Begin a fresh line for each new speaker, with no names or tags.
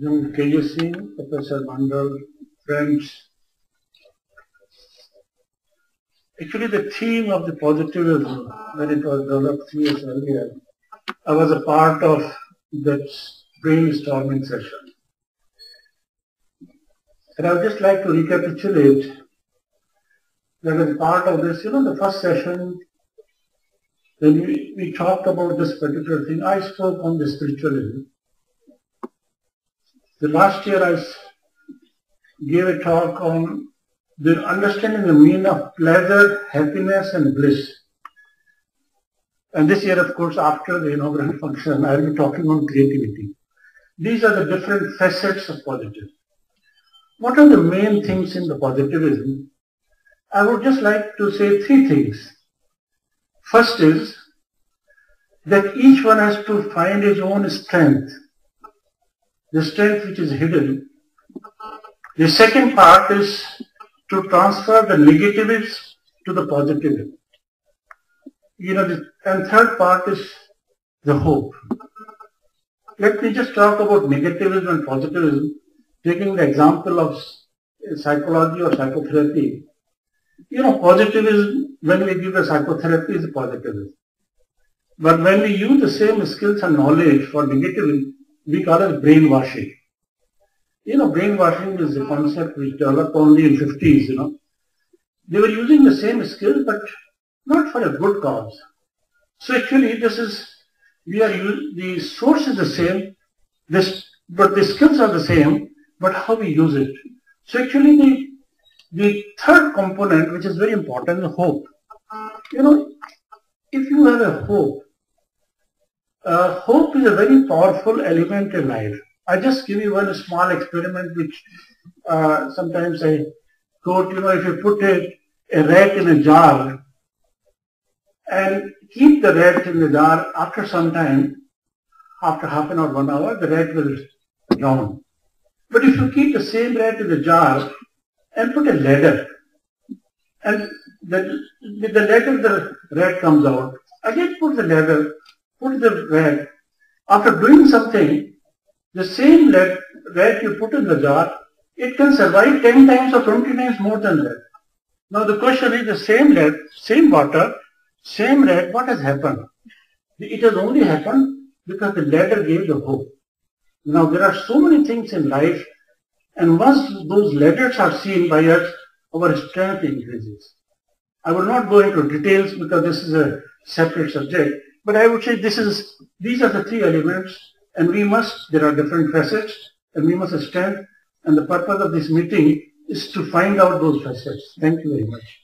young KUC, Professor Mandal, friends. Actually, the theme of the positivism, when it was developed 3 years earlier, I was a part of that brainstorming session. And I would just like to recapitulate that as part of this, the first session, when we talked about this particular thing, I spoke on the spiritualism. The last year I gave a talk on the understanding the meaning of pleasure, happiness and bliss. And this year, of course, after the inaugural function, I will be talking on creativity. These are the different facets of positive. What are the main things in the positivism? I would just like to say 3 things. First is that each one has to find his own strength, the strength which is hidden. The second part is to transfer the negatives to the positive. And third part is the hope. Let me just talk about negativism and positivism, taking the example of psychology or psychotherapy. Positivism, when we give the psychotherapy, is positivism. But when we use the same skills and knowledge for negativism, we call it brainwashing. Brainwashing is a concept which developed only in 50s, They were using the same skills, but not for a good cause. So actually, the source is the same, but the skills are the same, but how we use it. So actually, the third component, which is very important, is hope. If you have a hope, hope is a very powerful element in life. I just give you one small experiment which sometimes I quote, if you put a rat in a jar and keep the rat in the jar, after some time, after half an hour, 1 hour, the rat will drown. But if you keep the same rat in the jar and put a ladder, and with the ladder the rat comes out, again put the ladder, put the rat, after doing something, the same rat you put in the jar, it can survive 10 times or 20 times more than that. Now the question is, the same rat, same water, same rat, what has happened? It has only happened because the ladder gave the hope. Now there are so many things in life, and once those ladders are seen by us, our strength increases. I will not go into details because this is a separate subject, but I would say these are the 3 elements, and there are different facets, and we must strengthen, and the purpose of this meeting is to find out those facets. Thank you very much.